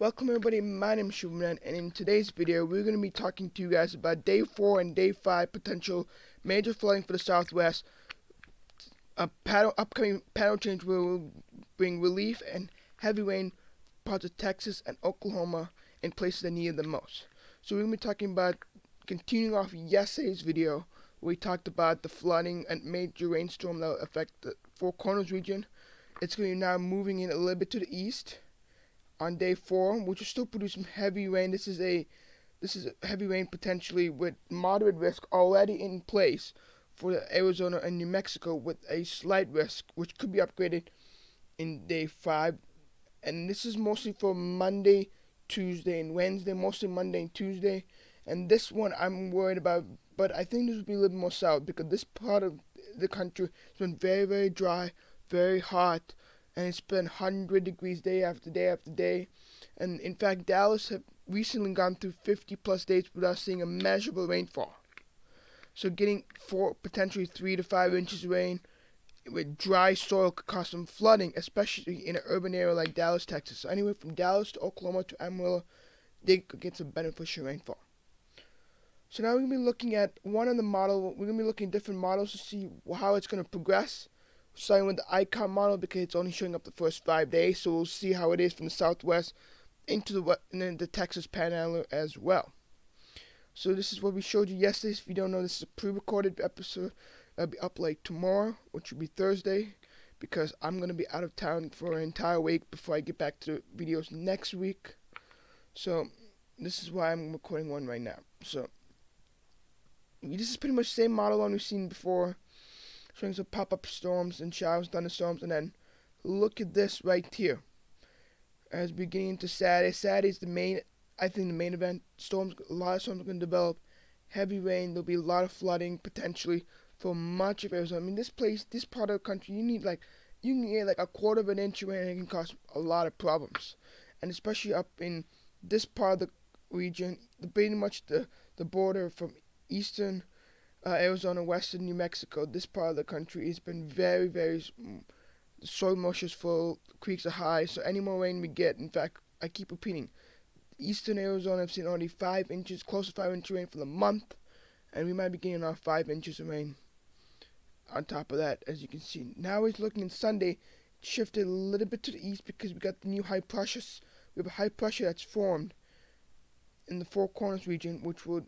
Welcome everybody, my name is Shuman, and in today's video we're going to be talking to you guys about Day 4 and Day 5 potential major flooding for the Southwest. Upcoming pattern change will bring relief and heavy rain parts of Texas and Oklahoma in places that need it the most. So we're going to be talking about continuing off yesterday's video where we talked about the flooding and major rainstorm that will affect the Four Corners region. It's going to be now moving in a little bit to the east on Day 4, which will still produce some heavy rain. This is a heavy rain potentially with moderate risk already in place for Arizona and New Mexico, with a slight risk which could be upgraded in Day 5. And this is mostly for Monday, Tuesday, and Wednesday, mostly Monday and Tuesday. And this one I'm worried about, but I think this will be a little bit more south because this part of the country has been very, very dry, very hot, and it's been 100 degrees day after day after day. And in fact, Dallas have recently gone through 50 plus days without seeing a measurable rainfall. So getting potentially 3 to 5 inches of rain with dry soil could cause some flooding, especially in an urban area like Dallas, Texas. So anywhere from Dallas to Oklahoma to Amarillo, they could get some beneficial rainfall. So now we're going to be looking at one of the model. We're going to be looking at different models to see how it's going to progress. Starting with the icon model because it's only showing up the first 5 days, so we'll see how it is from the southwest into the Texas Panhandle as well. So this is what we showed you yesterday. If you don't know, this is a pre-recorded episode. That'll be up like tomorrow, which will be Thursday, because I'm gonna be out of town for an entire week before I get back to the videos next week. So this is why I'm recording one right now. So this is pretty much the same model one we've seen before, showing some pop-up storms and showers, thunderstorms, and then look at this right here. As we get into Saturday, Saturday's the main event. A lot of storms are going to develop. Heavy rain. There'll be a lot of flooding potentially for much of Arizona. I mean, this part of the country, you can get like a quarter of an inch of rain, and it can cause a lot of problems. And especially up in this part of the region, pretty much the border from eastern Arizona, western New Mexico, this part of the country has been very, very. The soil moisture is full, the creeks are high, so any more rain we get, in fact, I keep repeating, eastern Arizona, I've seen already 5 inches, close to 5 inches of rain for the month, and we might be getting our 5 inches of rain on top of that, as you can see. Now we're looking at Sunday, it shifted a little bit to the east because we got the new high pressure. We have a high pressure that's formed in the Four Corners region, which would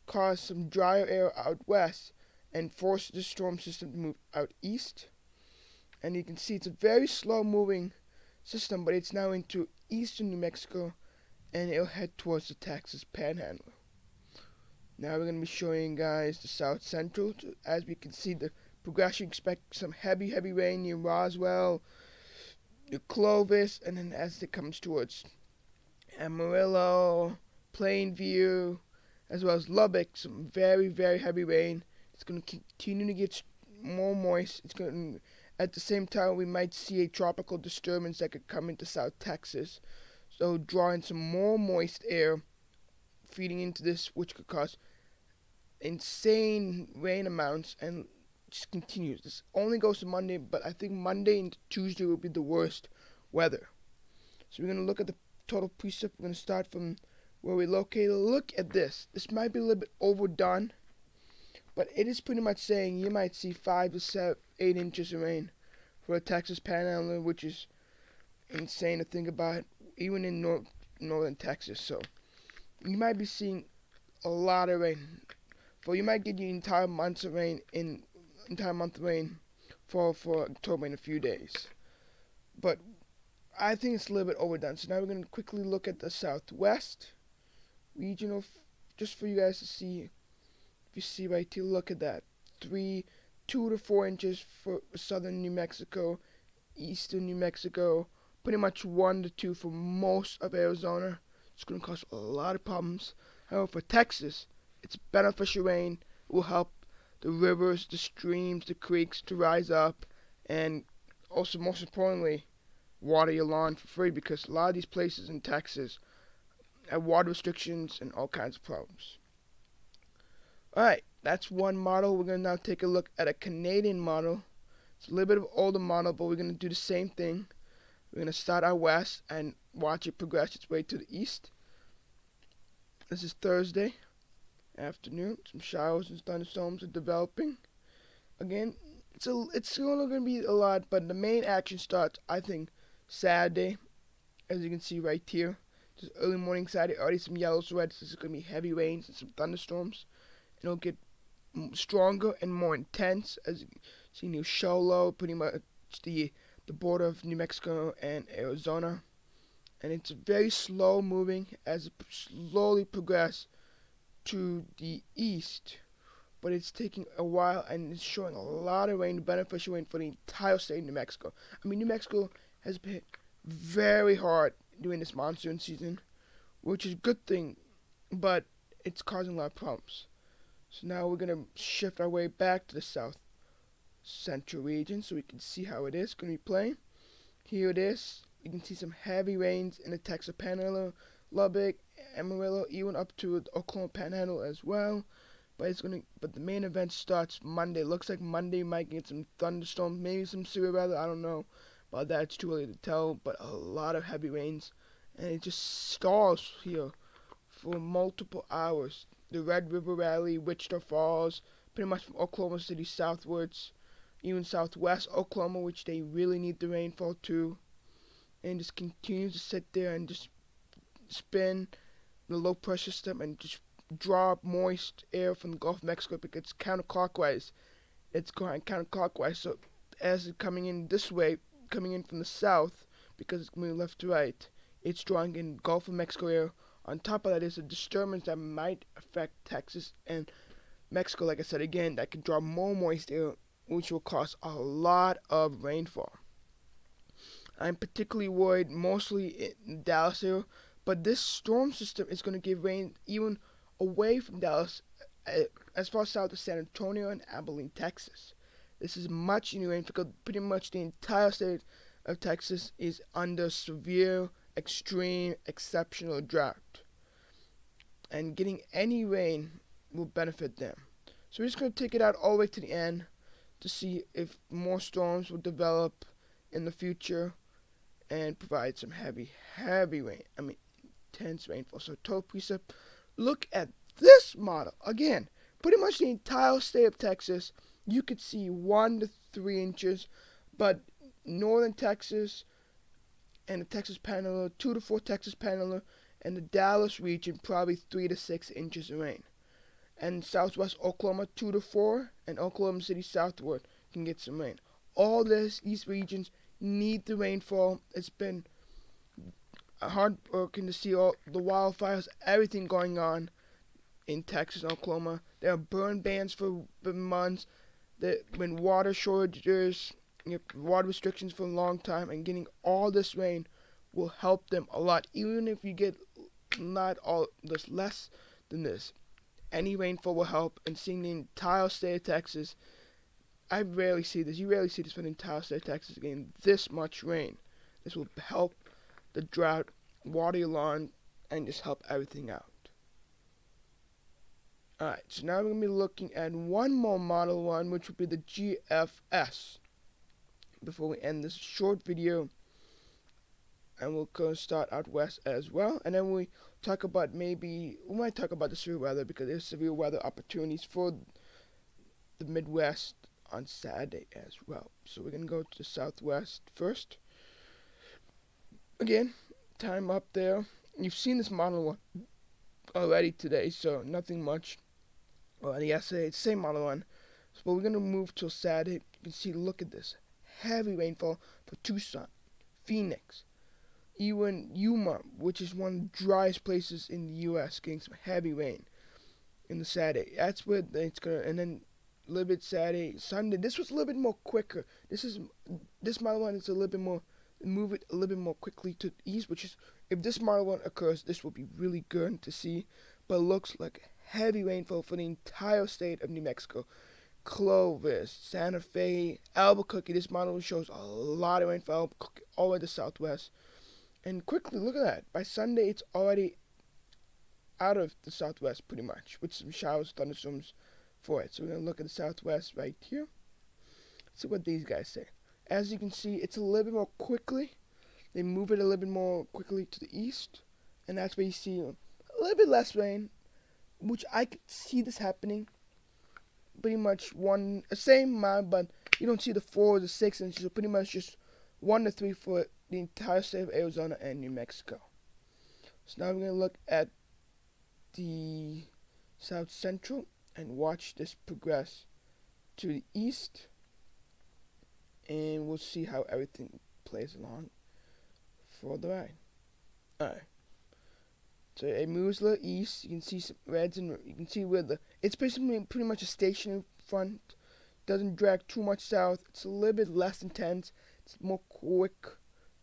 cause some drier air out west and force the storm system to move out east. And you can see it's a very slow moving system, but it's now into eastern New Mexico, and it'll head towards the Texas Panhandle. Now we're going to be showing you guys the south central. As we can see, the progression, expect some heavy rain near Roswell, near Clovis, and then as it comes towards Amarillo, Plainview, as well as Lubbock, some very, very heavy rain. It's going to continue to get more moist. At the same time, we might see a tropical disturbance that could come into South Texas, so drawing some more moist air feeding into this, which could cause insane rain amounts, and just continues. This only goes to Monday, but I think Monday and Tuesday will be the worst weather. So we're going to look at the total precip. We're going to start from where we located. Look at this. This might be a little bit overdone, but it is pretty much saying you might see 5 to 8 inches of rain for a Texas Panhandle, which is insane to think about, even in northern Texas. So you might be seeing a lot of rain. You might get the entire month of rain for October in a few days. But I think it's a little bit overdone. So now we're going to quickly look at the southwest regional, just for you guys to see. If you see right here, look at that. 2 to 4 inches for southern New Mexico, eastern New Mexico, pretty much 1 to 2 for most of Arizona. It's going to cause a lot of problems. However, for Texas, it's beneficial rain. It will help the rivers, the streams, the creeks to rise up, and also, most importantly, water your lawn for free, because a lot of these places in Texas have water restrictions and all kinds of problems. Alright, that's one model. We're going to now take a look at a Canadian model. It's a little bit of an older model, but we're going to do the same thing. We're going to start out west and watch it progress its way to the east. This is Thursday afternoon. Some showers and thunderstorms are developing. Again, it's only going to be a lot, but the main action starts, I think, Saturday, as you can see right here. Just early morning Saturday, already some yellows, reds. This is going to be heavy rains and some thunderstorms. And it'll get stronger and more intense, as you see New Sholo, pretty much the border of New Mexico and Arizona. And it's very slow moving as it slowly progresses to the east. But it's taking a while, and it's showing a lot of rain, beneficial rain for the entire state of New Mexico. I mean, New Mexico has been hit very hard during this monsoon season, which is a good thing, but it's causing a lot of problems. So now we're going to shift our way back to the south central region so we can see how it is going to be playing. Here it is. You can see some heavy rains in the Texas Panhandle, Lubbock, Amarillo, even up to the Oklahoma Panhandle as well. But the main event starts Monday. Looks like Monday might get some thunderstorms, maybe some severe weather. I don't know about that. It's too early to tell. But a lot of heavy rains, and it just stalls here for multiple hours. The Red River Valley, Wichita Falls, pretty much from Oklahoma City southwards, even southwest Oklahoma, which they really need the rainfall too, and just continues to sit there and just spin the low pressure system and just draw moist air from the Gulf of Mexico because it's counterclockwise. It's going counterclockwise, so as it's coming in this way, coming in from the south, because it's moving left to right, it's drawing in Gulf of Mexico air. On top of that is a disturbance that might affect Texas and Mexico, like I said again, that could draw more moist air, which will cause a lot of rainfall. I'm particularly worried mostly in the Dallas area, but this storm system is going to give rain even away from Dallas, as far south as San Antonio and Abilene, Texas. This is much new rain because pretty much the entire state of Texas is under severe, extreme, exceptional drought. And getting any rain will benefit them. So we're just going to take it out all the way to the end to see if more storms will develop in the future and provide some heavy rain. I mean, intense rainfall. So total precept, look at this model. Again, pretty much the entire state of Texas, you could see 1 to 3 inches, but northern Texas and the Texas Panhandle, 2 to 4 Texas Panhandle, and the Dallas region, probably 3 to 6 inches of rain. And southwest Oklahoma, 2 to 4, and Oklahoma City southward can get some rain. All these regions need the rainfall. It's been heartbreaking to see all the wildfires, everything going on in Texas and Oklahoma. There are burn bans for months. There have been water shortages, water restrictions for a long time, and getting all this rain will help them a lot. Even if you get not all this, less than this, any rainfall will help. And seeing the entire state of Texas, I rarely see this. You rarely see this for the entire state of Texas getting this much rain. This will help the drought, water your lawn, and just help everything out. Alright, so now we're going to be looking at one more Model 1, which will be the GFS. Before we end this short video, and we'll go start out west as well, and then we talk about we might talk about the severe weather, because there's severe weather opportunities for the Midwest on Saturday as well. So we're going to go to the southwest first. Again, time up there. You've seen this Model 1 already today, so nothing much. Well, yesterday, it's the same Model 1. So we're going to move till Saturday. You can see, look at this. Heavy rainfall for Tucson, Phoenix, even Yuma, which is one of the driest places in the U.S., getting some heavy rain in the Saturday. That's where it's going to, and then a little bit Saturday, Sunday. This was a little bit more quicker. This Model 1 is a little bit more, move it a little bit more quickly to the east, which is, if this Model 1 occurs, this will be really good to see. But it looks like heavy rainfall for the entire state of New Mexico. Clovis, Santa Fe, Albuquerque. This model shows a lot of rainfall Albuquerque, all the way to the southwest. And quickly, look at that. By Sunday, it's already out of the southwest pretty much, with some showers, thunderstorms for it. So we're going to look at the southwest right here. See what these guys say. As you can see, it's a little bit more quickly they move it a little bit more quickly to the east, and that's where you see a little bit less rain, which I could see this happening. Pretty much same amount, but you don't see the 4 or the 6 inches. So pretty much just 1 to 3 for the entire state of Arizona and New Mexico. So now we're gonna look at the South Central and watch this progress to the east, and we'll see how everything plays along for the ride. Alright. So it moves a little east. You can see some reds, and you can see where it's basically pretty much a stationary front. Doesn't drag too much south. It's a little bit less intense. It's more quick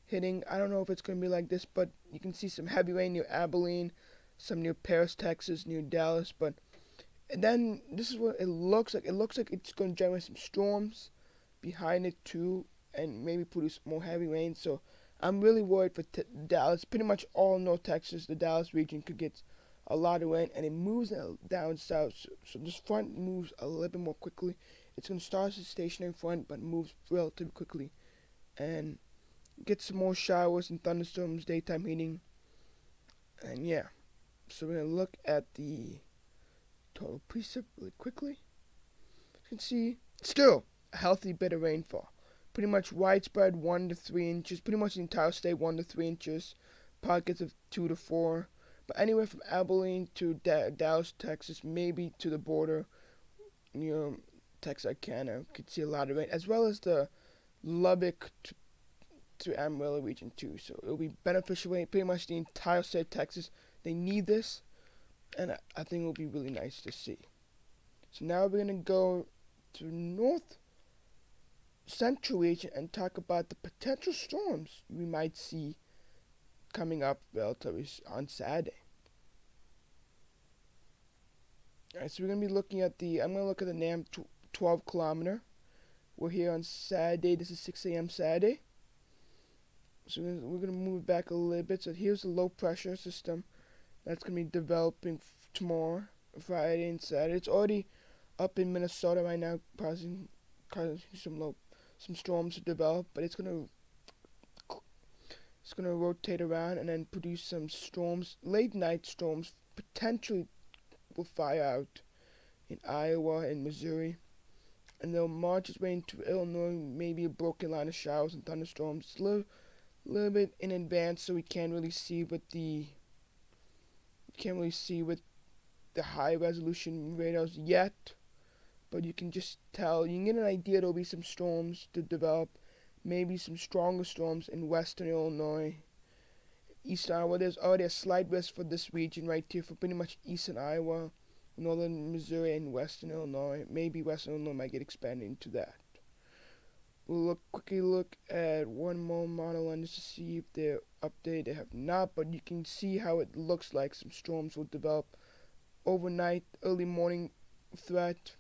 hitting. I don't know if it's going to be like this, but you can see some heavy rain near Abilene, some near Paris, Texas, near Dallas. And then this is what it looks like. It looks like it's going to generate some storms behind it too, and maybe produce more heavy rain. So I'm really worried for Dallas. Pretty much all North Texas, the Dallas region could get a lot of rain, and it moves down south. So this front moves a little bit more quickly. It's going to start as a stationary front, but moves relatively quickly, and get some more showers and thunderstorms, daytime heating, and yeah. So we're going to look at the total precip really quickly. You can see still a healthy bit of rainfall. Pretty much widespread 1 to 3 inches. Pretty much the entire state 1 to 3 inches. Pockets of 2 to 4. But anywhere from Abilene to Dallas, Texas, maybe to the border near Texarkana, could see a lot of rain, as well as the Lubbock to Amarillo region too. So it'll be beneficial rain. Pretty much the entire state of Texas. They need this, and I think it'll be really nice to see. So now we're gonna go to North Central region and talk about the potential storms we might see coming up relatively on Saturday. Alright, so we're going to be looking at I'm going to look at the NAM 12 kilometer. We're here on Saturday. This is 6 a.m. Saturday. So we're going to move it back a little bit. So here's the low pressure system that's going to be developing tomorrow, Friday and Saturday. It's already up in Minnesota right now, causing some storms to develop, but it's gonna rotate around and then produce some storms, late night storms, potentially will fire out in Iowa and Missouri, and they'll march its way into Illinois, maybe a broken line of showers and thunderstorms. It's a little bit in advance, so we can't really see with the high resolution radars yet. But you can just tell, you can get an idea there'll be some storms to develop, maybe some stronger storms in western Illinois, eastern Iowa. There's already a slight risk for this region right here for pretty much eastern Iowa, northern Missouri, and western Illinois. Maybe western Illinois might get expanded into that. We'll quickly look at one more model line just to see if they're updated. They have not, but you can see how it looks like some storms will develop overnight, early morning threat.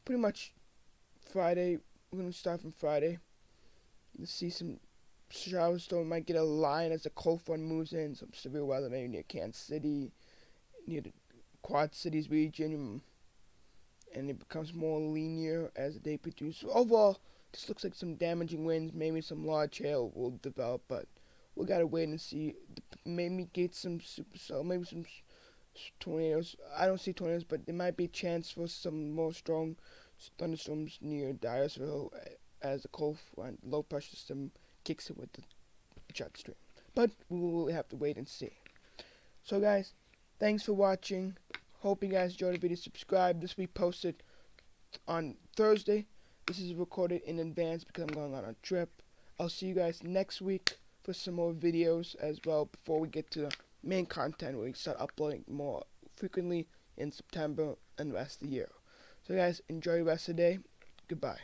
Pretty much Friday. We're going to start from Friday. Let's see some showers. Storm might get a line as the cold front moves in. Some severe weather maybe near Kansas City, near the Quad Cities region, and it becomes more linear as the day produces. So overall, this looks like some damaging winds. Maybe some large hail will develop, but we gotta wait and see. Maybe get some supercell, maybe some tornadoes. I don't see tornadoes, but there might be a chance for some more strong thunderstorms near Dyersville as the cold front low pressure system kicks in with the jet stream. But we will have to wait and see. So guys, thanks for watching. Hope you guys enjoyed the video. Subscribe. This will be posted on Thursday. This is recorded in advance because I'm going on a trip. I'll see you guys next week for some more videos as well before we get to the main content where we start uploading more frequently in September and the rest of the year. So guys, enjoy the rest of the day. Goodbye.